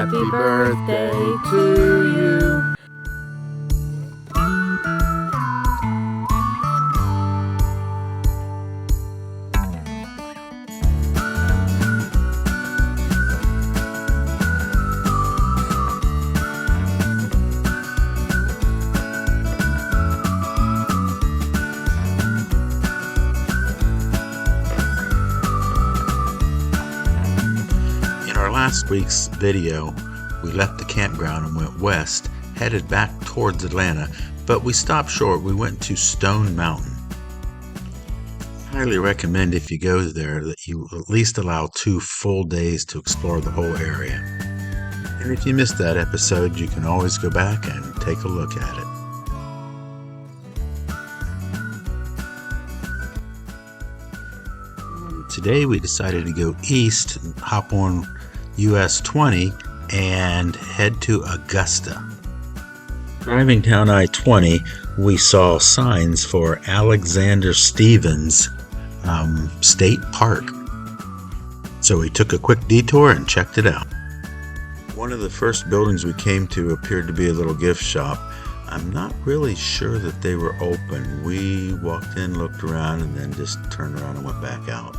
Happy birthday to you. In our last week's video, we left the campground and went west, headed back towards Atlanta, but we stopped short. We went to Stone Mountain. I highly recommend if you go there that you at least allow 2 full days to explore the whole area. And if you missed that episode, you can always go back and take a look at it. Today we decided to go east, hop on US 20 and head to Augusta. Driving down I-20, we saw signs for Alexander Stevens State Park. So we took a quick detour and checked it out. One of the first buildings we came to appeared to be a little gift shop. I'm not really sure that they were open. We walked in, looked around, and then just turned around and went back out.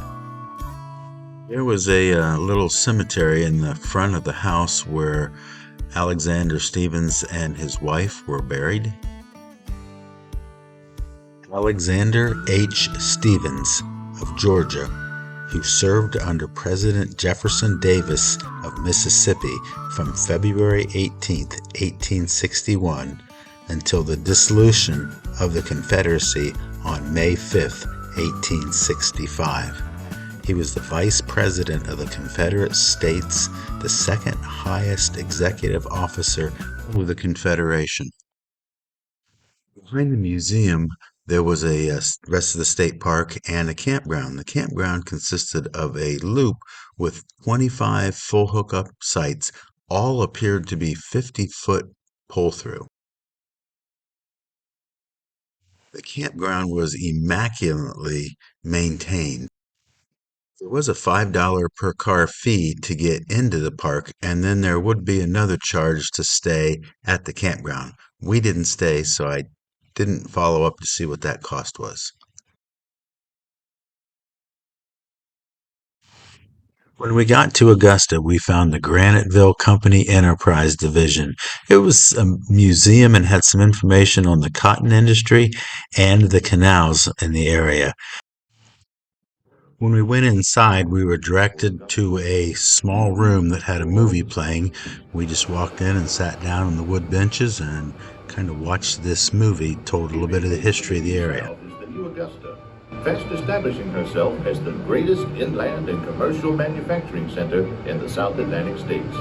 There was a little cemetery in the front of the house where Alexander Stevens and his wife were buried. Alexander H. Stevens of Georgia, who served under President Jefferson Davis of Mississippi from February 18, 1861 until the dissolution of the Confederacy on May 5, 1865. He was the Vice President of the Confederate States, the second highest executive officer of the Confederation. Behind the museum, there was a rest of the state park and a campground. The campground consisted of a loop with 25 full hookup sites. All appeared to be 50-foot pull-through. The campground was immaculately maintained. There was a $5 per car fee to get into the park, and then there would be another charge to stay at the campground. We didn't stay, so I didn't follow up to see what that cost was. When we got to Augusta, we found the Graniteville Company Enterprise Division. It was a museum and had some information on the cotton industry and the canals in the area. When we went inside, we were directed to a small room that had a movie playing. We just walked in and sat down on the wood benches and kind of watched this movie, told a little bit of the history of the area. The new Augusta, fast establishing herself as the greatest inland and commercial manufacturing center in the South Atlantic states.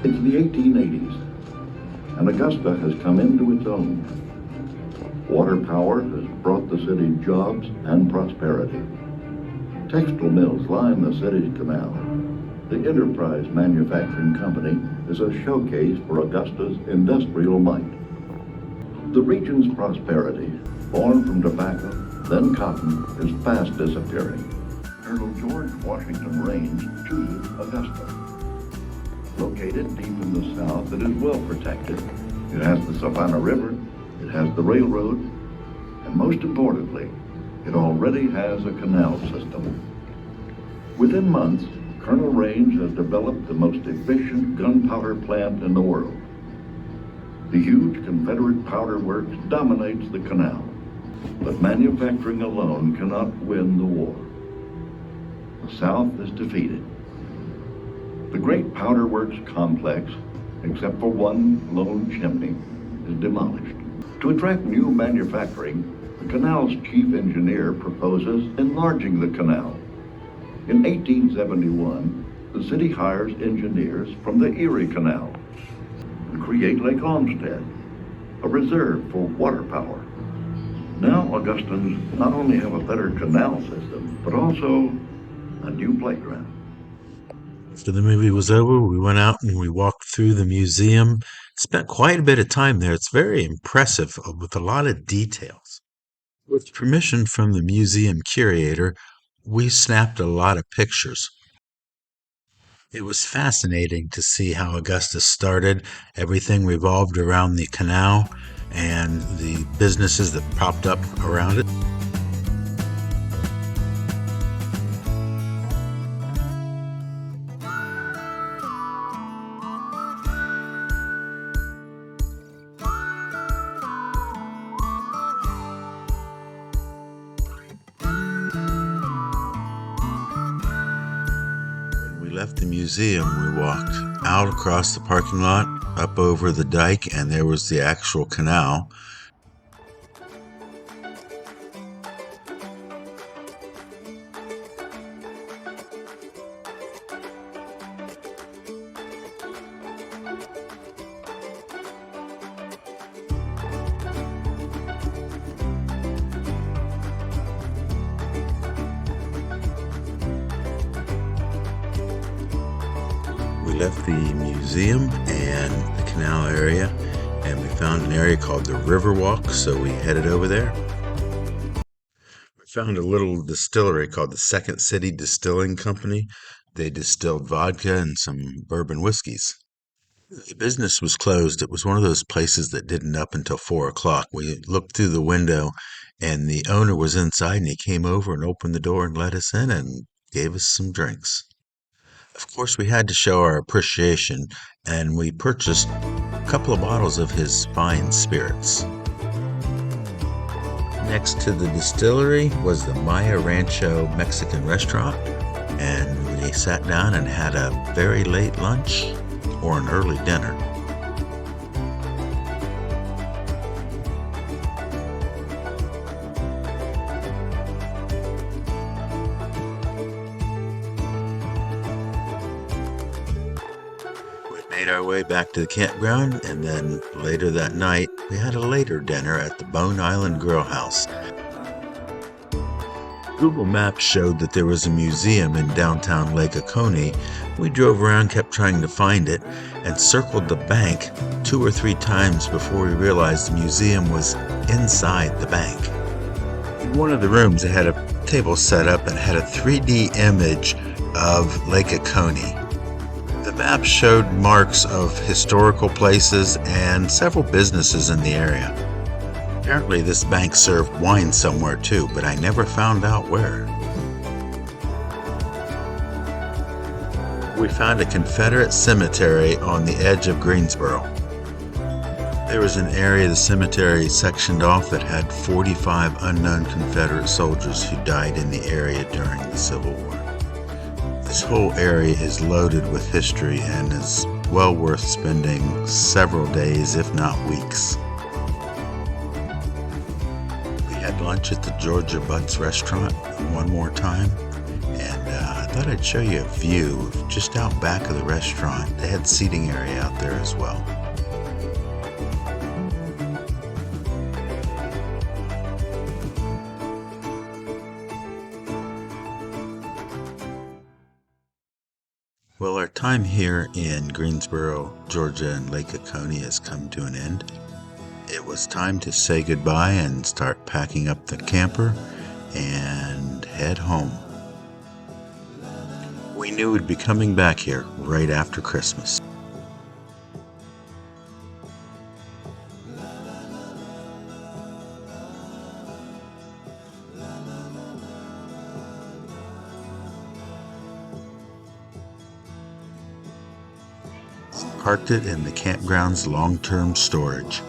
It's the 1880s, and Augusta has come into its own. Water power has brought the city jobs and prosperity. Textile mills line the city's canal. The Enterprise Manufacturing Company is a showcase for Augusta's industrial might. The region's prosperity, born from tobacco, then cotton, is fast disappearing. Colonel George Washington Range chooses Augusta. Located deep in the south, it is well protected. It has the Savannah River, it has the railroad, and most importantly, it already has a canal system. Within months, Colonel Range has developed the most efficient gunpowder plant in the world. The huge Confederate powder works dominates the canal, but manufacturing alone cannot win the war. The South is defeated. The great powder works complex, except for one lone chimney, is demolished. To attract new manufacturing, the canal's chief engineer proposes enlarging the canal. In 1871, the city hires engineers from the Erie Canal and create Lake Olmsted, a reserve for water power. Now Augustans not only have a better canal system, but also a new playground. After the movie was over, we went out and we walked through the museum. Spent quite a bit of time there. It's very impressive with a lot of details. With permission from the museum curator, we snapped a lot of pictures. It was fascinating to see how Augusta started. Everything revolved around the canal and the businesses that popped up around it. When we left the museum, we walked out across the parking lot, up over the dike, and there was the actual canal. We left the museum and the canal area, and we found an area called the Riverwalk, so we headed over there. We found a little distillery called the Second City Distilling Company. They distilled vodka and some bourbon whiskeys. The business was closed. It was one of those places that didn't up until 4 o'clock. We looked through the window, and the owner was inside, and he came over and opened the door and let us in and gave us some drinks. Of course, we had to show our appreciation, and we purchased a couple of bottles of his fine spirits. Next to the distillery was the Maya Rancho Mexican restaurant, and we sat down and had a very late lunch or an early dinner. Made our way back to the campground, and then later that night we had a later dinner at the Bone Island Grill House. Google Maps showed that there was a museum in downtown Lake Oconee. We drove around, kept trying to find it, and circled the bank 2 or 3 times before we realized the museum was inside the bank. In one of the rooms, they had a table set up and had a 3D image of Lake Oconee. The map showed marks of historical places and several businesses in the area. Apparently this bank served wine somewhere too, but I never found out where. We found a Confederate cemetery on the edge of Greensboro. There was an area of the cemetery sectioned off that had 45 unknown Confederate soldiers who died in the area during the Civil War. This whole area is loaded with history and is well worth spending several days, if not weeks. We had lunch at the Georgia Butts restaurant one more time, and I thought I'd show you a view of just out back of the restaurant. They had seating area out there as well. Well, our time here in Greensboro, Georgia, and Lake Oconee has come to an end. It was time to say goodbye and start packing up the camper and head home. We knew we'd be coming back here right after Christmas. Parked it in the campground's long-term storage.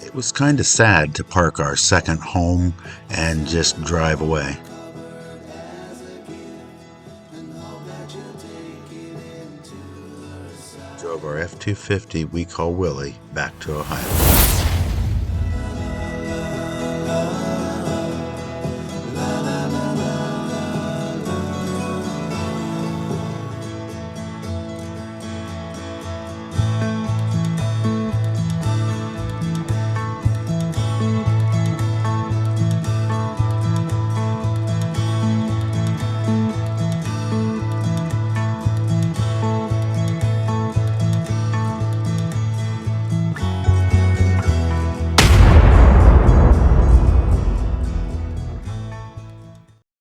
It was kind of sad to park our second home and just drive away. Drove our F-250 we call Willie back to Ohio.